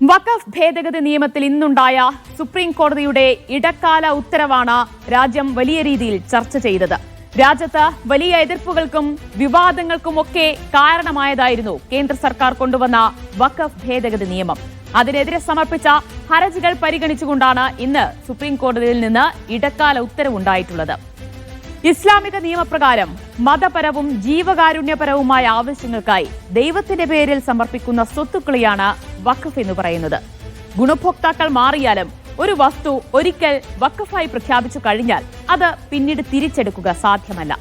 വഖഫ് ഭേദഗതി നിയമത്തിൽ ഇന്നുണ്ടായ സുപ്രീം കോടതിയുടെ ഇടക്കാല ഉത്തരവാണ് രാജ്യം വലിയ രീതിയിൽ ചർച്ച ചെയ്തത്. രാജ്യത്ത് വലിയ എതിർപ്പുകൾക്കും വിവാദങ്ങൾക്കുമൊക്കെ കാരണമായതായിരുന്നു കേന്ദ്ര സർക്കാർ കൊണ്ടുവന്ന വഖഫ് ഭേദഗതി നിയമം. അതിനെതിരെ സമർപ്പിച്ച ഹർജികൾ പരിഗണിച്ചുകൊണ്ടാണ് ഇന്ന് സുപ്രീം കോടതിയിൽ നിന്ന് ഇടക്കാല ഉത്തരവുണ്ടായിട്ടുള്ളത്. ഇസ്ലാമിക നിയമപ്രകാരം മതപരവും ജീവകാരുണ്യപരവുമായ ആവശ്യങ്ങൾക്കായി ദൈവത്തിന്റെ പേരിൽ സമർപ്പിക്കുന്ന സ്വത്തുക്കളെയാണ് വഖഫ് എന്ന് പറയുന്നത്. ഗുണഭോക്താക്കൾ മാറിയാലും ഒരു വസ്തു ഒരിക്കൽ വഖഫായി പ്രഖ്യാപിച്ചു കഴിഞ്ഞാൽ അത് പിന്നീട് തിരിച്ചെടുക്കുക സാധ്യമല്ല.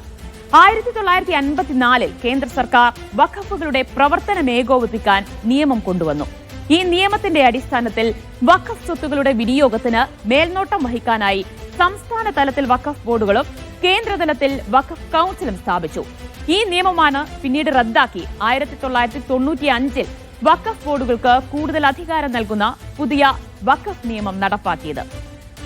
1954 കേന്ദ്ര സർക്കാർ വഖഫുകളുടെ പ്രവർത്തനം ഏകോപിപ്പിക്കാൻ നിയമം കൊണ്ടുവന്നു. ഈ നിയമത്തിന്റെ അടിസ്ഥാനത്തിൽ വഖഫ് സ്വത്തുക്കളുടെ വിനിയോഗത്തിന് മേൽനോട്ടം വഹിക്കാനായി സംസ്ഥാന തലത്തിൽ വഖഫ് ബോർഡുകളും കേന്ദ്രതലത്തിൽ വഖഫ് കൗൺസിലും സ്ഥാപിച്ചു. ഈ നിയമമാണ് പിന്നീട് റദ്ദാക്കി 1995 വഖഫ് ബോർഡുകൾക്ക് കൂടുതൽ അധികാരം നൽകുന്ന പുതിയ വഖഫ് നിയമം നടപ്പാക്കിയത്.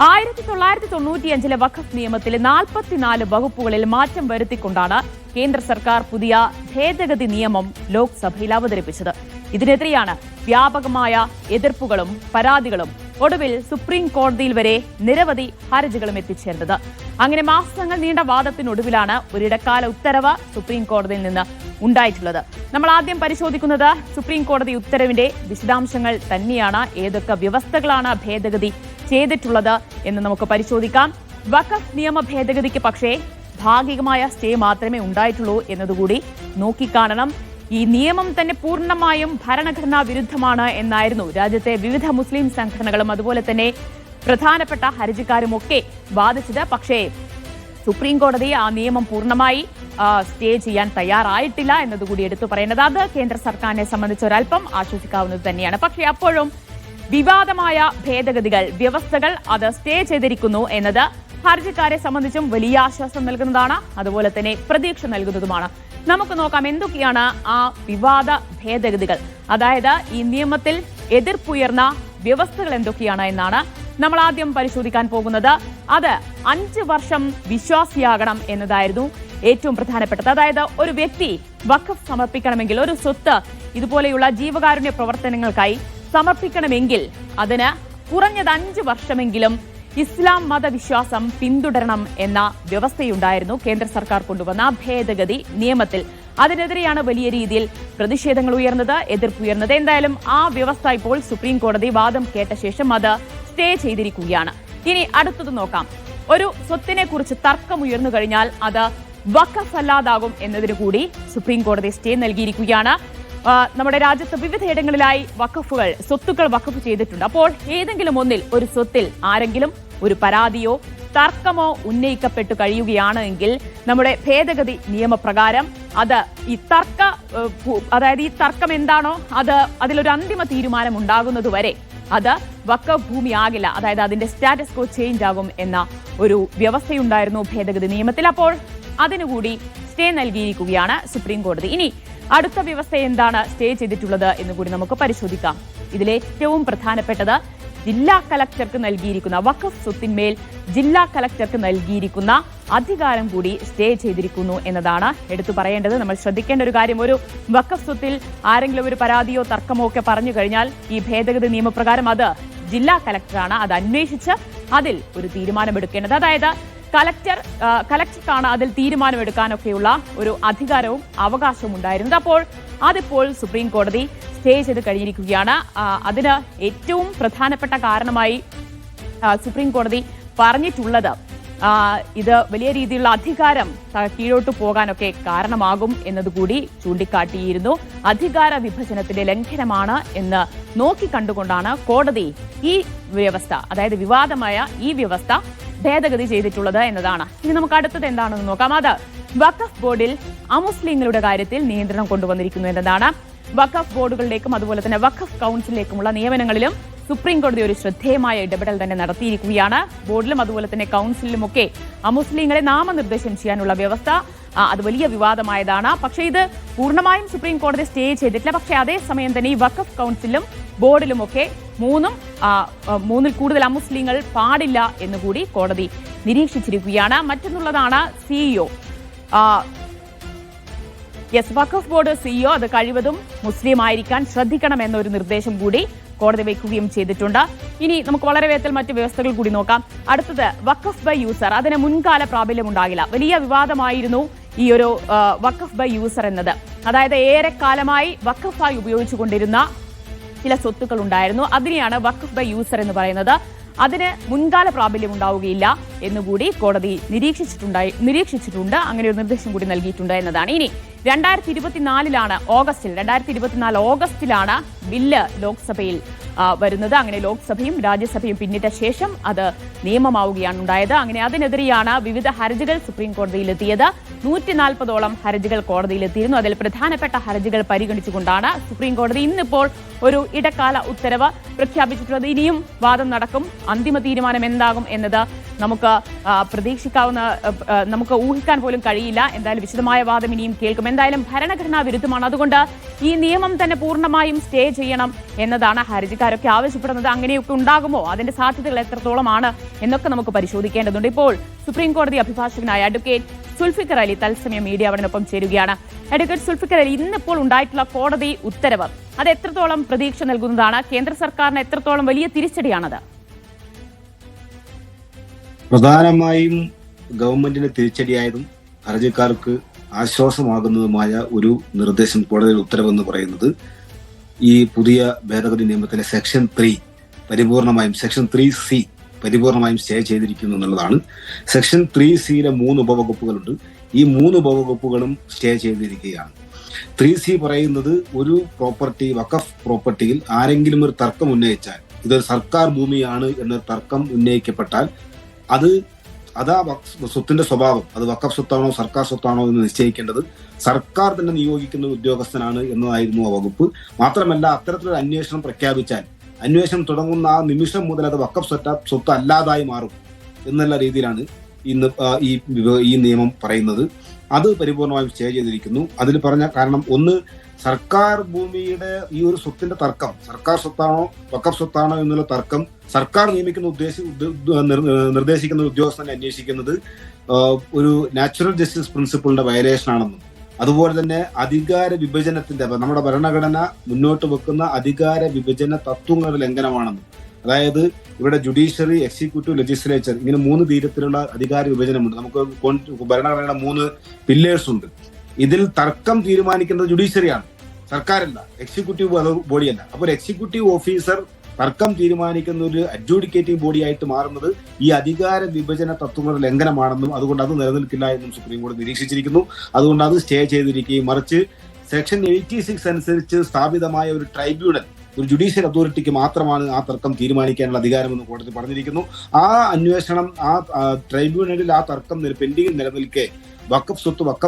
1995 വഖഫ് നിയമത്തിലെ 44 വകുപ്പുകളിൽ മാറ്റം വരുത്തിക്കൊണ്ടാണ് കേന്ദ്ര സർക്കാർ പുതിയ ഭേദഗതി നിയമം ലോക്സഭയിൽ അവതരിപ്പിച്ചത്. ഇതിനെതിരെയാണ് വ്യാപകമായ എതിർപ്പുകളും പരാതികളും ഒടുവിൽ സുപ്രീം കോടതിയിൽ വരെ നിരവധി ഹർജികളും എത്തിച്ചേർന്നത്. അങ്ങനെ മാസങ്ങൾ നീണ്ട വാദത്തിനൊടുവിലാണ് ഒരിടക്കാല ഉത്തരവ് സുപ്രീം കോടതിയിൽ നിന്ന് ഉണ്ടായിട്ടുള്ളത്. നമ്മൾ ആദ്യം പരിശോധിക്കുന്നത് സുപ്രീം കോടതി ഉത്തരവിന്റെ വിശദാംശങ്ങൾ തന്നെയാണ്. ഏതൊക്കെ വ്യവസ്ഥകളാണ് ഭേദഗതി ചെയ്തിട്ടുള്ളത് എന്ന് നമുക്ക് പരിശോധിക്കാം. വഖഫ് നിയമ ഭേദഗതിക്ക് പക്ഷേ ഭാഗികമായ സ്റ്റേ മാത്രമേ ഉണ്ടായിട്ടുള്ളൂ എന്നതുകൂടി നോക്കിക്കാണണം. ഈ നിയമം തന്നെ പൂർണ്ണമായും ഭരണഘടനാ വിരുദ്ധമാണ് എന്നായിരുന്നു രാജ്യത്തെ വിവിധ മുസ്ലിം സംഘടനകളും അതുപോലെ തന്നെ പ്രധാനപ്പെട്ട ഹർജിക്കാരുമൊക്കെ വാദിച്ചത്. പക്ഷേ സുപ്രീം കോടതി ആ നിയമം പൂർണ്ണമായി സ്റ്റേ ചെയ്യാൻ തയ്യാറായിട്ടില്ല എന്നതുകൂടി എടുത്തു പറയേണ്ടത് അത് കേന്ദ്ര സർക്കാരിനെ സംബന്ധിച്ച് ഒരല്പം ആശ്വസിക്കാവുന്നത് തന്നെയാണ്. പക്ഷേ അപ്പോഴും വിവാദമായ ഭേദഗതികൾ വ്യവസ്ഥകൾ അത് സ്റ്റേ ചെയ്തിരിക്കുന്നു എന്നത് ഹർജിക്കാരെ സംബന്ധിച്ചും വലിയ ആശ്വാസം നൽകുന്നതാണ്, അതുപോലെ തന്നെ പ്രതീക്ഷ നൽകുന്നതുമാണ്. നമുക്ക് നോക്കാം എന്തൊക്കെയാണ് ആ വിവാദ ഭേദഗതികൾ, അതായത് ഈ നിയമത്തിൽ എതിർപ്പുയർന്ന വ്യവസ്ഥകൾ എന്തൊക്കെയാണ് എന്നാണ് നമ്മൾ ആദ്യം പരിശോധിക്കാൻ പോകുന്നത്. അത് 5 വർഷം വിശ്വാസിയാകണം എന്നതായിരുന്നു ഏറ്റവും പ്രധാനപ്പെട്ടത്. അതായത് ഒരു വ്യക്തി വഖഫ് സമർപ്പിക്കണമെങ്കിൽ, ഒരു സ്വത്ത് ഇതുപോലെയുള്ള ജീവകാരുണ്യ പ്രവർത്തനങ്ങൾക്കായി സമർപ്പിക്കണമെങ്കിൽ അതിന് കുറഞ്ഞത് 5 വർഷമെങ്കിലും ഇസ്ലാം മതവിശ്വാസം പിന്തുടരണം എന്ന വ്യവസ്ഥയുണ്ടായിരുന്നു കേന്ദ്ര സർക്കാർ കൊണ്ടുവന്ന ഭേദഗതി നിയമത്തിൽ. അതിനെതിരെയാണ് വലിയ രീതിയിൽ പ്രതിഷേധങ്ങൾ ഉയർന്നത്, എതിർപ്പുയർന്നത്. എന്തായാലും ആ വ്യവസ്ഥ ഇപ്പോൾ സുപ്രീം കോടതി വാദം കേട്ട ശേഷം അത് സ്റ്റേ ചെയ്തിരിക്കുകയാണ്. ഇനി അടുത്തത് നോക്കാം. ഒരു സ്വത്തിനെ കുറിച്ച് തർക്കം ഉയർന്നു കഴിഞ്ഞാൽ അത് വഖഫ് അല്ലാതാകും എന്നതിന് കൂടി സുപ്രീം കോടതി സ്റ്റേ നൽകിയിരിക്കുകയാണ്. നമ്മുടെ രാജ്യത്ത് വിവിധയിടങ്ങളിലായി സ്വത്തുക്കൾ വഖഫ് ചെയ്തിട്ടുണ്ട്. അപ്പോൾ ഏതെങ്കിലും ഒന്നിൽ ഒരു സ്വത്തിൽ ആരെങ്കിലും ഒരു പരാതിയോ തർക്കമോ ഉന്നയിക്കപ്പെട്ടു കഴിയുകയാണെങ്കിൽ നമ്മുടെ ഭേദഗതി നിയമപ്രകാരം അത് ഈ തർക്കം എന്താണോ അതിലൊരു അന്തിമ തീരുമാനം ഉണ്ടാകുന്നതുവരെ അത് വഖഫ് ഭൂമി ആകില്ല, അതായത് അതിന്റെ സ്റ്റാറ്റസ് കോ ചേഞ്ച് ആകും എന്ന ഒരു വ്യവസ്ഥയുണ്ടായിരുന്നു ഭേദഗതി നിയമത്തിൽ. അപ്പോൾ അതിനുകൂടി സ്റ്റേ നൽകിയിരിക്കുകയാണ് സുപ്രീം കോടതി. ഇനി അടുത്ത വ്യവസ്ഥ എന്താണ് സ്റ്റേ ചെയ്തിട്ടുള്ളത് എന്ന് കൂടി നമുക്ക് പരിശോധിക്കാം. ഇതിലേറ്റവും പ്രധാനപ്പെട്ടത് ജില്ലാ കളക്ടർക്ക് നൽകിയിരിക്കുന്ന വഖഫ് സ്വത്തിന്മേൽ ജില്ലാ കളക്ടർക്ക് നൽകിയിരിക്കുന്ന അധികാരം കൂടി സ്റ്റേ ചെയ്തിരിക്കുന്നു എന്നതാണ് എടുത്തു പറയേണ്ടത്. നമ്മൾ ശ്രദ്ധിക്കേണ്ട ഒരു കാര്യം, ഒരു വഖഫ് സ്വത്തിൽ ആരെങ്കിലും ഒരു പരാതിയോ തർക്കമോ ഒക്കെ പറഞ്ഞു കഴിഞ്ഞാൽ ഈ ഭേദഗതി നിയമപ്രകാരം അത് ജില്ലാ കളക്ടറാണ് അത് അന്വേഷിച്ച് അതിൽ ഒരു തീരുമാനമെടുക്കേണ്ടത്. അതായത് കളക്ടർക്കാണ് അതിൽ തീരുമാനമെടുക്കാനൊക്കെയുള്ള ഒരു അധികാരവും അവകാശവും ഉണ്ടായിരുന്നത്. അപ്പോൾ അതിപ്പോൾ സുപ്രീം കോടതി സ്റ്റേ ചെയ്ത് കഴിഞ്ഞിരിക്കുകയാണ്. അതിന് ഏറ്റവും പ്രധാനപ്പെട്ട കാരണമായി സുപ്രീം കോടതി പറഞ്ഞിട്ടുള്ളത് ഇത് വലിയ രീതിയിലുള്ള അധികാരം കീഴോട്ട് പോകാനൊക്കെ കാരണമാകും എന്നതുകൂടി ചൂണ്ടിക്കാട്ടിയിരുന്നു. അധികാര വിഭജനത്തിന്റെ ലംഘനമാണ് എന്ന് നോക്കിക്കണ്ടുകൊണ്ടാണ് കോടതി ഈ വ്യവസ്ഥ, അതായത് വിവാദമായ ഈ വ്യവസ്ഥ ഭേദഗതി ചെയ്തിട്ടുള്ളത് എന്നതാണ്. ഇനി നമുക്ക് അടുത്തത് എന്താണെന്ന് നോക്കാം. അത് വഖഫ് ബോർഡിൽ അമുസ്ലിങ്ങളുടെ കാര്യത്തിൽ നിയന്ത്രണം കൊണ്ടുവന്നിരിക്കുന്നു എന്നതാണ്. വഖഫ് ബോർഡുകളിലേക്കും അതുപോലെ തന്നെ വഖഫ് കൗൺസിലിലേക്കുമുള്ള നിയമനങ്ങളിലും സുപ്രീം കോടതി ഒരു ശ്രദ്ധേയമായ ഇടപെടൽ തന്നെ നടത്തിയിരിക്കുകയാണ്. ബോർഡിലും അതുപോലെ തന്നെ കൗൺസിലിലുമൊക്കെ അമുസ്ലിങ്ങളെ നാമനിർദ്ദേശം ചെയ്യാനുള്ള വ്യവസ്ഥ അത് വലിയ വിവാദമായതാണ്. പക്ഷേ ഇത് പൂർണ്ണമായും സുപ്രീം കോടതി സ്റ്റേ ചെയ്തിട്ടില്ല. പക്ഷേ അതേസമയം തന്നെ ഈ വഖഫ് കൗൺസിലും ബോർഡിലുമൊക്കെ മൂന്നിൽ കൂടുതൽ അമുസ്ലിങ്ങൾ പാടില്ല എന്നുകൂടി കോടതി നിരീക്ഷിച്ചിരിക്കുകയാണ്. മറ്റൊന്നുള്ളതാണ് സിഇഒ. വഖഫ് ബോർഡ് സിഇഒ അത് കഴിവതും മുസ്ലിം ആയിരിക്കാൻ ശ്രദ്ധിക്കണമെന്നൊരു നിർദ്ദേശം കൂടി കോടതി വയ്ക്കുകയും ചെയ്തിട്ടുണ്ട്. ഇനി നമുക്ക് വളരെ വേഗത്തിൽ മറ്റ് വ്യവസ്ഥകൾ കൂടി നോക്കാം. അടുത്തത് വഖഫ് ബൈ യൂസർ. അതിന് മുൻകാല പ്രാബല്യം ഉണ്ടാകില്ല. വലിയ വിവാദമായിരുന്നു ഈ ഒരു വഖഫ് ബൈ യൂസർ എന്നത്. അതായത് ഏറെക്കാലമായി വഖഫായി ഉപയോഗിച്ചുകൊണ്ടിരുന്ന ചില സ്വത്തുക്കൾ ഉണ്ടായിരുന്നു. അതിനെയാണ് വഖഫ് ബൈ യൂസർ എന്ന് പറയുന്നത്. അതിന് മുൻകാല പ്രാബല്യം ഉണ്ടാവുകയില്ല എന്നുകൂടി കോടതി നിരീക്ഷിച്ചിട്ടുണ്ട്. അങ്ങനെ ഒരു നിർദ്ദേശം കൂടി നൽകിയിട്ടുണ്ട് എന്നതാണ്. ഇനി 2024 ഓഗസ്റ്റിലാണ് ബില്ല് ലോക്സഭയിൽ വരുന്നത്. അങ്ങനെ ലോക്സഭയും രാജ്യസഭയും പിന്നിട്ട ശേഷം അത് നിയമമാവുകയാണ് ഉണ്ടായത്. അങ്ങനെ അതിനെതിരെയാണ് വിവിധ ഹർജികൾ സുപ്രീം കോടതിയിലെത്തിയത്. 140ഓളം ഹർജികൾ കോടതിയിലെത്തിയിരുന്നു. അതിൽ പ്രധാനപ്പെട്ട ഹർജികൾ പരിഗണിച്ചുകൊണ്ടാണ് സുപ്രീം കോടതി ഇന്നിപ്പോൾ ഒരു ഇടക്കാല ഉത്തരവ് പ്രഖ്യാപിച്ചിട്ടുള്ളത്. ഇനിയും വാദം നടക്കും. അന്തിമ തീരുമാനം എന്താകും എന്നത് നമുക്ക് ഊഹിക്കാൻ പോലും കഴിയില്ല. എന്തായാലും വിശദമായ വാദം ഇനിയും കേൾക്കും. എന്തായാലും ഭരണഘടനാ വിരുദ്ധമാണ്. അതുകൊണ്ട് ഈ നിയമം തന്നെ പൂർണ്ണമായും സ്റ്റേ ചെയ്യണം എന്നതാണ് ഹർജിക്കാരൊക്കെ ആവശ്യപ്പെടുന്നത്. അങ്ങനെയൊക്കെ ഉണ്ടാകുമോ, അതിന്റെ സാധ്യതകൾ എത്രത്തോളമാണ് എന്നൊക്കെ നമുക്ക് പരിശോധിക്കേണ്ടതുണ്ട്. ഇപ്പോൾ സുപ്രീം കോടതി അഭിഭാഷകനായ അഡ്വക്കേറ്റ് സുൽഫിക്കർ അലി തത്സമയം മീഡിയ അവനൊപ്പം ചേരുകയാണ്. അഡ്വക്കേറ്റ് സുൽഫിക്കർ അലി, ഇന്നിപ്പോൾ ഉണ്ടായിട്ടുള്ള കോടതി ഉത്തരവ് അത് എത്രത്തോളം പ്രതീക്ഷ നൽകുന്നതാണ്? കേന്ദ്ര സർക്കാരിന് എത്രത്തോളം വലിയ തിരിച്ചടിയാണത്? പ്രധാനമായും ഗവൺമെന്റിന് തിരിച്ചടിയായതും ഹർജിക്കാർക്ക് ആശ്വാസമാകുന്നതുമായ ഒരു നിർദ്ദേശം കോടതിയുടെ ഉത്തരവെന്ന് പറയുന്നത് ഈ പുതിയ ഭേദഗതി നിയമത്തിലെ സെക്ഷൻ 3C പരിപൂർണമായും സ്റ്റേ ചെയ്തിരിക്കുന്നു എന്നുള്ളതാണ്. സെക്ഷൻ 3C-യിലെ 3 ഉപവകുപ്പുകളുണ്ട്. ഈ 3 ഉപവകുപ്പുകളും സ്റ്റേ ചെയ്തിരിക്കുകയാണ്. 3C പറയുന്നത് ഒരു പ്രോപ്പർട്ടി, വഖഫ് പ്രോപ്പർട്ടിയിൽ ആരെങ്കിലും ഒരു തർക്കം ഉന്നയിച്ചാൽ, ഇതൊരു സർക്കാർ ഭൂമിയാണ് എന്ന തർക്കം ഉന്നയിക്കപ്പെട്ടാൽ അതാ സ്വത്തിന്റെ സ്വഭാവം, അത് വഖഫ് സ്വത്താണോ സർക്കാർ സ്വത്താണോ എന്ന് നിശ്ചയിക്കേണ്ടത് സർക്കാർ തന്നെ നിയോഗിക്കുന്ന ഉദ്യോഗസ്ഥനാണ് എന്നതായിരുന്നു ആ വകുപ്പ്. മാത്രമല്ല, അത്തരത്തിലൊരു അന്വേഷണം പ്രഖ്യാപിച്ചാൽ അന്വേഷണം തുടങ്ങുന്ന ആ നിമിഷം മുതൽ അത് വഖഫ് സ്വത്ത് അല്ലാതായി മാറും എന്നുള്ള രീതിയിലാണ് ഇന്ന് ഈ നിയമം പറയുന്നത്. അത് പരിപൂർണമായും സ്റ്റേ ചെയ്തിരിക്കുന്നു. അതിൽ പറഞ്ഞ കാരണം, ഒന്ന്, സർക്കാർ ഭൂമിയുടെ ഈ ഒരു സ്വത്തിന്റെ തർക്കം സർക്കാർ സ്വത്താണോ വഖഫ് സ്വത്താണോ എന്നുള്ള തർക്കം സർക്കാർ നിയമിക്കുന്ന നിർദ്ദേശിക്കുന്ന ഉദ്യോഗസ്ഥനെ അന്വേഷിക്കുന്നത് ഒരു നാച്ചുറൽ ജസ്റ്റിസ് പ്രിൻസിപ്പിളിന്റെ വയലേഷൻ ആണെന്നും, അതുപോലെ തന്നെ അധികാര വിഭജനത്തിന്റെ, നമ്മുടെ ഭരണഘടന മുന്നോട്ട് വെക്കുന്ന അധികാര വിഭജന തത്വങ്ങളുടെ ലംഘനമാണെന്നും, അതായത് ഇവിടെ ജുഡീഷ്യറി, എക്സിക്യൂട്ടീവ്, ലെജിസ്ലേച്ചർ ഇങ്ങനെ 3 തീരത്തിലുള്ള അധികാര വിഭജനമുണ്ട്. നമുക്ക് ഭരണഘടനയുടെ 3 പില്ലേഴ്സ് ഉണ്ട്. ഇതിൽ തർക്കം തീരുമാനിക്കുന്നത് ജുഡീഷ്യറിയാണ്, സർക്കാരല്ല, എക്സിക്യൂട്ടീവ് ബോഡിയല്ല. അപ്പോൾ എക്സിക്യൂട്ടീവ് ഓഫീസർ തർക്കം തീരുമാനിക്കുന്ന ഒരു അഡ്ജൂഡിക്കേറ്റീവ് ബോഡി ആയിട്ട് മാറുന്നത് ഈ അധികാര വിഭജന തത്വങ്ങളുടെ ലംഘനമാണെന്നും അതുകൊണ്ട് അത് നിലനിൽക്കില്ല എന്നും സുപ്രീം കോടതി നിരീക്ഷിച്ചിരിക്കുന്നു. അതുകൊണ്ട് അത് സ്റ്റേ ചെയ്തിരിക്കുകയും മറിച്ച് സെക്ഷൻ 86 അനുസരിച്ച് സ്ഥാപിതമായ ഒരു ട്രൈബ്യൂണൽ, ഒരു ജുഡീഷ്യൽ അതോറിറ്റിക്ക് മാത്രമാണ് ആ തർക്കം തീരുമാനിക്കാനുള്ള അധികാരമെന്ന് കോടതി പറഞ്ഞിരിക്കുന്നു. ആ അന്വേഷണം, ആ ട്രൈബ്യൂണലിൽ ആ തർക്കം പെൻഡിംഗിൽ നിലനിൽക്കെ വഖഫ്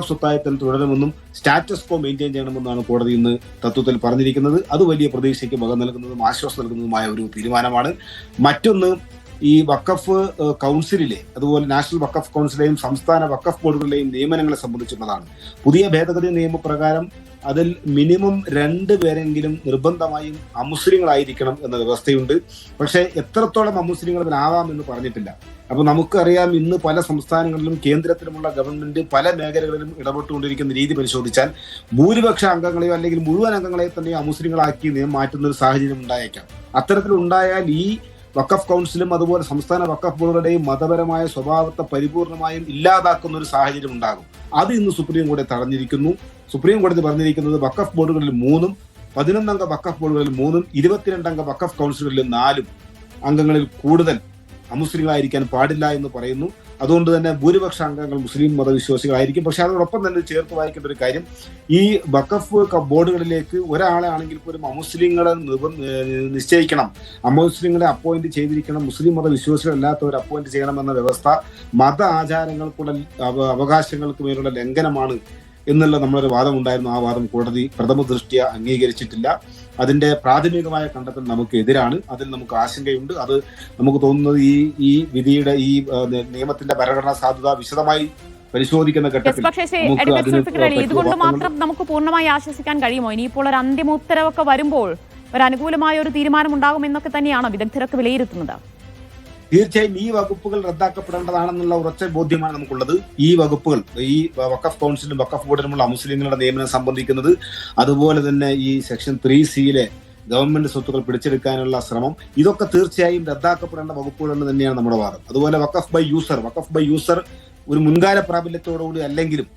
സ്വത്തായി തന്നെ തുടരുമെന്നും സ്റ്റാറ്റസ് കോ മെയിൻറ്റെയിൻ ചെയ്യണമെന്നാണ് കോടതി ഇന്ന് തത്വത്തിൽ പറഞ്ഞിരിക്കുന്നത്. അത് വലിയ പ്രതീക്ഷയ്ക്ക് വക നൽകുന്നതും ആശ്വാസം നൽകുന്നതുമായ ഒരു തീരുമാനമാണ്. മറ്റൊന്ന്, ഈ വഖഫ് കൗൺസിലിലെ, അതുപോലെ നാഷണൽ വഖഫ് കൗൺസിലെയും സംസ്ഥാന വഖഫ് ബോർഡുകളിലെയും നിയമനങ്ങളെ സംബന്ധിച്ചുള്ളതാണ്. പുതിയ ഭേദഗതി നിയമപ്രകാരം അതിൽ മിനിമം 2 പേരെങ്കിലും നിർബന്ധമായും അമുസ്ലിങ്ങളായിരിക്കണം എന്ന വ്യവസ്ഥയുണ്ട്. പക്ഷേ എത്രത്തോളം അമുസ്ലിങ്ങൾ അതിലാവാം എന്ന് പറഞ്ഞിട്ടില്ല. അപ്പൊ നമുക്കറിയാം, ഇന്ന് പല സംസ്ഥാനങ്ങളിലും കേന്ദ്രത്തിലുമുള്ള ഗവൺമെന്റ് പല മേഖലകളിലും ഇടപെട്ടുകൊണ്ടിരിക്കുന്ന രീതി പരിശോധിച്ചാൽ ഭൂരിപക്ഷ അംഗങ്ങളെയോ അല്ലെങ്കിൽ മുഴുവൻ അംഗങ്ങളെയോ തന്നെ അമുസ്ലിങ്ങളാക്കി മാറ്റുന്ന ഒരു സാഹചര്യം ഉണ്ടായേക്കാം. അത്തരത്തിലുണ്ടായാൽ ഈ വഖഫ് കൗൺസിലും അതുപോലെ സംസ്ഥാന വഖഫ് ബോർഡുകളുടെയും മതപരമായ സ്വഭാവത്തെ പരിപൂർണമായും ഇല്ലാതാക്കുന്ന ഒരു സാഹചര്യം ഉണ്ടാകും. അത് ഇന്ന് സുപ്രീം കോടതി തടഞ്ഞിരിക്കുന്നു. സുപ്രീം കോടതി പറഞ്ഞിരിക്കുന്നത് വഖഫ് ബോർഡുകളിൽ 3, 11 അംഗ വഖഫ് ബോർഡുകളിൽ 3, 22 അംഗ വഖഫ് കൗൺസിലുകളിൽ 4 അംഗങ്ങളിൽ കൂടുതൽ അമുസ്ലിങ്ങളായിരിക്കാൻ പാടില്ല എന്ന് പറയുന്നു. അതുകൊണ്ട് തന്നെ ഭൂരിപക്ഷ അംഗങ്ങൾ മുസ്ലിം മതവിശ്വാസികളായിരിക്കും. പക്ഷെ അതോടൊപ്പം തന്നെ ചേർത്ത് വായിക്കേണ്ട ഒരു കാര്യം, ഈ വഖഫ് ബോർഡുകളിലേക്ക് ഒരാളെ ആണെങ്കിൽ പോലും അമുസ്ലിങ്ങളെ നിശ്ചയിക്കണം, അമുസ്ലിങ്ങളെ അപ്പോയിന്റ് ചെയ്തിരിക്കണം, മുസ്ലിം മതവിശ്വാസികളല്ലാത്തവർ അപ്പോയിന്റ് ചെയ്യണമെന്ന വ്യവസ്ഥ മത ആചാരങ്ങൾക്കുള്ള അവകാശങ്ങൾക്ക് മേലുള്ള ലംഘനമാണ് എന്നുള്ള നമ്മളൊരു വാദം ഉണ്ടായിരുന്നു. ആ വാദം കോടതി പ്രഥമ ദൃഷ്ട്യാ അംഗീകരിച്ചിട്ടില്ല. അതിന്റെ പ്രാഥമികമായ കണ്ടെത്തൽ നമുക്ക് എതിരാണ്. അതിൽ നമുക്ക് ആശങ്കയുണ്ട്. അത് നമുക്ക് തോന്നുന്നത് ഈ വിധിയുടെ, ഈ നിയമത്തിന്റെ ഭരണഘടനാ സാധുത വിശദമായി പരിശോധിക്കുന്ന ഘട്ടത്തിൽ ഇതുകൊണ്ട് മാത്രം നമുക്ക് പൂർണ്ണമായി ആശ്വസിക്കാൻ കഴിയുമോ? ഇനിയിപ്പോൾ ഒരു അന്തിമ ഉത്തരവൊക്കെ വരുമ്പോൾ ഒരു അനുകൂലമായ ഒരു തീരുമാനം ഉണ്ടാകും എന്നൊക്കെ തന്നെയാണോ വിദഗ്ധരൊക്കെ വിലയിരുത്തുന്നത്? തീർച്ചയായും ഈ വകുപ്പുകൾ റദ്ദാക്കപ്പെടേണ്ടതാണെന്നുള്ള ഉറച്ച ബോധ്യമാണ് നമുക്കുള്ളത്. ഈ വകുപ്പുകൾ, ഈ വഖഫ് കൗൺസിലും വഖഫ് ബോർഡിലുമുള്ള മുസ്ലിങ്ങളുടെ നിയമനം സംബന്ധിക്കുന്നത്, അതുപോലെ തന്നെ ഈ സെക്ഷൻ 3C-യിലെ ഗവൺമെന്റ് സ്വത്തുക്കൾ പിടിച്ചെടുക്കാനുള്ള ശ്രമം, ഇതൊക്കെ തീർച്ചയായും റദ്ദാക്കപ്പെടേണ്ട വകുപ്പുകളെന്ന് തന്നെയാണ് നമ്മുടെ വാദം. അതുപോലെ വഖഫ് ബൈ യൂസർ ഒരു മുൻകാല പ്രാബല്യത്തോടുകൂടി അല്ലെങ്കിലും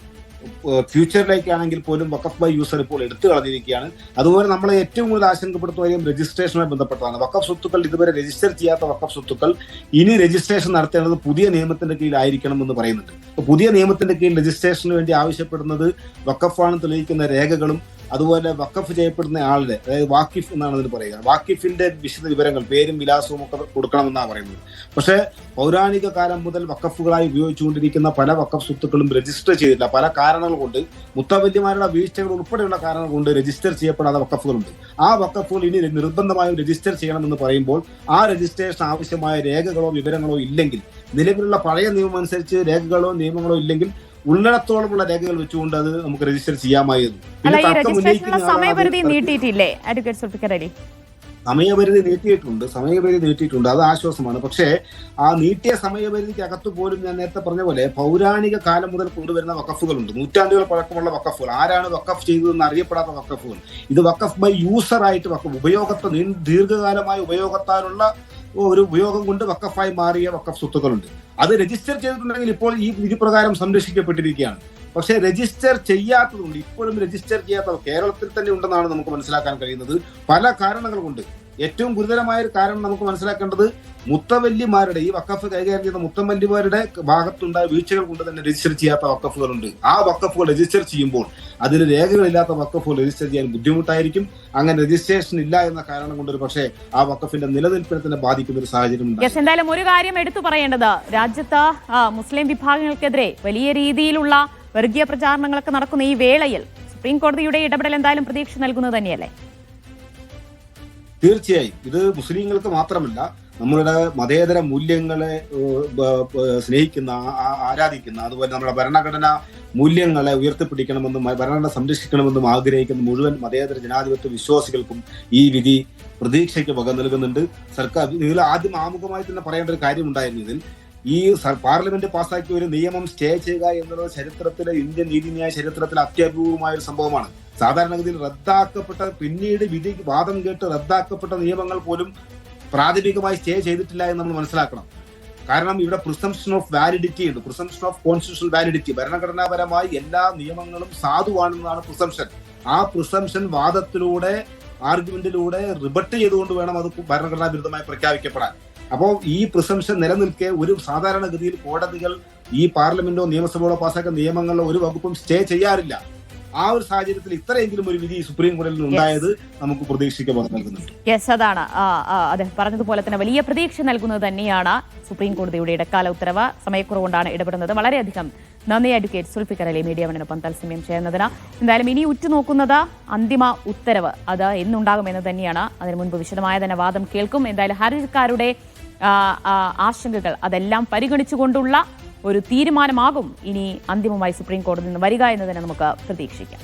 ഫ്യൂച്ചറിലേക്കാണെങ്കിൽ പോലും വഖഫ് ബൈ യൂസർ ഇപ്പോൾ എടുത്തു കളഞ്ഞിരിക്കുകയാണ്. അതുപോലെ നമ്മളെ ഏറ്റവും കൂടുതൽ ആശങ്കപ്പെടുത്തുകയും രജിസ്ട്രേഷനുമായി ബന്ധപ്പെട്ടതാണ്. വഖഫ് സ്വത്തുക്കൾ ഇതുവരെ രജിസ്റ്റർ ചെയ്യാത്ത വഖഫ് സ്വത്തുക്കൾ ഇനി രജിസ്ട്രേഷൻ നടത്തേണ്ടത് പുതിയ നിയമത്തിന്റെ കീഴിലായിരിക്കണം എന്ന് പറയുന്നുണ്ട്. പുതിയ നിയമത്തിന്റെ കീഴിൽ രജിസ്ട്രേഷന് വേണ്ടി ആവശ്യപ്പെടുന്നത് വഖഫാണെന്ന് തെളിയിക്കുന്ന രേഖകളും അതുപോലെ വഖഫ് ചെയ്യപ്പെടുന്ന ആളുടെ, അതായത് വാക്കിഫ് എന്നാണ് അതിന് പറയുക, വാക്കിഫിന്റെ വിശദ വിവരങ്ങൾ, പേരും വിലാസവും ഒക്കെ കൊടുക്കണമെന്നാണ് പറയുന്നത്. പക്ഷേ പൗരാണിക കാലം മുതൽ വഖഫുകളായി ഉപയോഗിച്ചുകൊണ്ടിരിക്കുന്ന പല വഖഫ് സ്വത്തുക്കളും രജിസ്റ്റർ ചെയ്തിട്ടില്ല. പല കാരണങ്ങൾ കൊണ്ട്, മുത്തവല്ലിമാരുടെ വീഴ്ചകൾ ഉൾപ്പെടെയുള്ള കാരണങ്ങൾ കൊണ്ട് രജിസ്റ്റർ ചെയ്യപ്പെടാത്ത വഖഫുകളുണ്ട്. ആ വഖഫുകൾ ഇനി നിർബന്ധമായും രജിസ്റ്റർ ചെയ്യണമെന്ന് പറയുമ്പോൾ ആ രജിസ്ട്രേഷൻ ആവശ്യമായ രേഖകളോ വിവരങ്ങളോ ഇല്ലെങ്കിൽ, നിലവിലുള്ള പഴയ നിയമം അനുസരിച്ച് രേഖകളോ നിയമങ്ങളോ ഇല്ലെങ്കിൽ ഉള്ളിടത്തോളമുള്ള രേഖകൾ വെച്ചുകൊണ്ട് അത് നമുക്ക് രജിസ്റ്റർ ചെയ്യാമായിരുന്നു. സമയപരിധി നീട്ടിയിട്ടില്ലേ അഡ്വക്കേറ്റ് സുൽഫിക്കർ അലി? സമയപരിധി നീട്ടിയിട്ടുണ്ട്, അത് ആശ്വാസമാണ്. പക്ഷേ ആ നീട്ടിയ സമയപരിധിക്ക് അകത്ത് പോലും ഞാൻ നേരത്തെ പറഞ്ഞ പോലെ പൗരാണിക കാലം മുതൽ കൊണ്ടുവരുന്ന വഖഫുകളുണ്ട്, നൂറ്റാണ്ടുകൾ പഴക്കമുള്ള വഖഫുകൾ. ആരാണ് വഖഫ് ചെയ്തതെന്ന് അറിയപ്പെടാത്ത വഖഫുകൾ. ഇത് വഖഫ് ബൈ യൂസർ ആയിട്ട് ദീർഘകാലമായ ഉപയോഗത്താലുള്ള ഒരു ഉപയോഗം കൊണ്ട് വഖഫായി മാറിയ വഖഫ് സ്വത്തുക്കളുണ്ട്. അത് രജിസ്റ്റർ ചെയ്തിട്ടുണ്ടെങ്കിൽ ഇപ്പോൾ ഈ വിധി പ്രകാരം സംരക്ഷിക്കപ്പെട്ടിരിക്കുകയാണ്. പക്ഷേ രജിസ്റ്റർ ചെയ്യാത്തതുകൊണ്ട്, ഇപ്പോഴും രജിസ്റ്റർ ചെയ്യാത്ത കേരളത്തിൽ തന്നെ ഉണ്ടെന്നാണ് നമുക്ക് മനസ്സിലാക്കാൻ കഴിയുന്നത്, പല കാരണങ്ങൾ കൊണ്ട്. ഏറ്റവും ഗുരുതരമായ ഒരു കാരണം നമുക്ക് മനസ്സിലാക്കേണ്ടത് മുത്തവല്ലിമാരുടെ, ഈ വഖഫ് കൈകാര്യം ചെയ്യുന്ന മുത്തവല്ലിമാരുടെ ഭാഗത്തുണ്ടായ വീഴ്ചകൾ കൊണ്ട് തന്നെ രജിസ്റ്റർ ചെയ്യാത്ത വഖഫുകളുണ്ട്. ആ വഖഫുകൾ രജിസ്റ്റർ ചെയ്യുമ്പോൾ അതിന് രേഖകളില്ലാത്ത വഖഫുകൾ രജിസ്റ്റർ ചെയ്യാൻ ബുദ്ധിമുട്ടായിരിക്കും. അങ്ങനെ രജിസ്ട്രേഷൻ ഇല്ല എന്ന കാരണം കൊണ്ട് ഒരു പക്ഷേ ആ വഖഫിന്റെ നിലനിൽപ്പിനെ തന്നെ ബാധിക്കുന്ന ഒരു സാഹചര്യം ഉണ്ട്. എന്തായാലും ഒരു കാര്യം എടുത്തു പറയേണ്ടത്, രാജ്യത്ത് മുസ്ലിം വിഭാഗങ്ങൾക്കെതിരെ വലിയ രീതിയിലുള്ള വർഗീയ പ്രചാരണങ്ങളൊക്കെ നടക്കുന്ന ഈ വേളയിൽ സുപ്രീം കോടതിയുടെ ഇടപെടൽ എന്തായാലും പ്രതീക്ഷ നൽകുന്നത് തന്നെയല്ലേ? തീർച്ചയായും ഇത് മുസ്ലിങ്ങൾക്ക് മാത്രമല്ല, നമ്മളുടെ മതേതര മൂല്യങ്ങളെ സ്നേഹിക്കുന്ന, ആരാധിക്കുന്ന, അതുപോലെ നമ്മുടെ ഭരണഘടനാ മൂല്യങ്ങളെ ഉയർത്തിപ്പിടിക്കണമെന്നും ഭരണഘടന സംരക്ഷിക്കണമെന്നും ആഗ്രഹിക്കുന്ന മുഴുവൻ മതേതര ജനാധിപത്യ വിശ്വാസികൾക്കും ഈ വിധി പ്രതീക്ഷയ്ക്ക് വക നൽകുന്നുണ്ട്. സർക്കാർ നിങ്ങൾ ആദ്യം ആമുഖമായി തന്നെ പറയേണ്ട ഒരു കാര്യമുണ്ടായിരുന്നു. ഇതിൽ ഈ പാർലമെന്റ് പാസ്സാക്കിയ ഒരു നിയമം സ്റ്റേ ചെയ്യുക എന്നുള്ളത് ചരിത്രത്തിലെ, ഇന്ത്യൻ നീതിന്യായ ചരിത്രത്തിലെ അത്യപൂർവമായ ഒരു സംഭവമാണ്. സാധാരണഗതിയിൽ റദ്ദാക്കപ്പെട്ട, പിന്നീട് വിധി വാദം കേട്ട് റദ്ദാക്കപ്പെട്ട നിയമങ്ങൾ പോലും പ്രാഥമികമായി സ്റ്റേ ചെയ്തിട്ടില്ല എന്ന് നമ്മൾ മനസ്സിലാക്കണം. കാരണം ഇവിടെ പ്രിസംപ്ഷൻ ഓഫ് വാലിഡിറ്റി ഉണ്ട്, പ്രിസംപ്ഷൻ ഓഫ് കോൺസ്റ്റിറ്റ്യൂഷണൽ വാലിഡിറ്റി. ഭരണഘടനാപരമായി എല്ലാ നിയമങ്ങളും സാധുവാണെന്നാണ് പ്രിസംപ്ഷൻ. ആ പ്രിസംപ്ഷൻ വാദത്തിലൂടെ, ആർഗ്യുമെന്റിലൂടെ റിബട്ട് ചെയ്തുകൊണ്ട് വേണം അത് ഭരണഘടനാ വിരുദ്ധമായി പ്രഖ്യാപിക്കപ്പെടാൻ. അപ്പോൾ ഈ പ്രിസംപ്ഷൻ നിലനിൽക്കെ ഒരു സാധാരണഗതിയിൽ കോടതികൾ ഈ പാർലമെന്റോ നിയമസഭയോ പാസ്സാക്കുന്ന നിയമങ്ങളിലോ ഒരു വകുപ്പും സ്റ്റേ ചെയ്യാറില്ല. ആ ഒരു സാഹചര്യത്തിൽ ഇത്രയെങ്കിലും ഒരു വിധി സുപ്രീം കോടതിയിൽ ഉണ്ടായത് നമുക്ക് പ്രതീക്ഷയ്ക്ക് നൽകുന്നുണ്ട്. അതാണ് അദ്ദേഹം പറഞ്ഞതുപോലെ തന്നെ വലിയ പ്രതീക്ഷ നൽകുന്നത് തന്നെയാണ് സുപ്രീം കോടതിയുടെ ഇടക്കാല ഉത്തരവ്. സമയക്കുറവുകൊണ്ടാണ് ഇടപെടുന്നത്. വളരെയധികം നന്ദി അഡ്വക്കേറ്റ് സുൽഫിക്കർ അലി, മീഡിയ വണിനൊപ്പം തത്സമയം ചെയ്യുന്നതിന്. എന്തായാലും ഇനി ഉറ്റുനോക്കുന്നത് അന്തിമ ഉത്തരവ്, അത് എന്നുണ്ടാകുമെന്ന് തന്നെയാണ്. അതിനു മുൻപ് വിശദമായ തന്നെ വാദം കേൾക്കും. എന്തായാലും ഹർജിക്കാരുടെ ആശങ്കകൾ അതെല്ലാം പരിഗണിച്ചുകൊണ്ടുള്ള ഒരു തീരുമാനമാകും ഇനി അന്തിമമായി സുപ്രീം കോടതിയിൽ നിന്ന് വരിക എന്ന് തന്നെ നമുക്ക് പ്രതീക്ഷിക്കാം.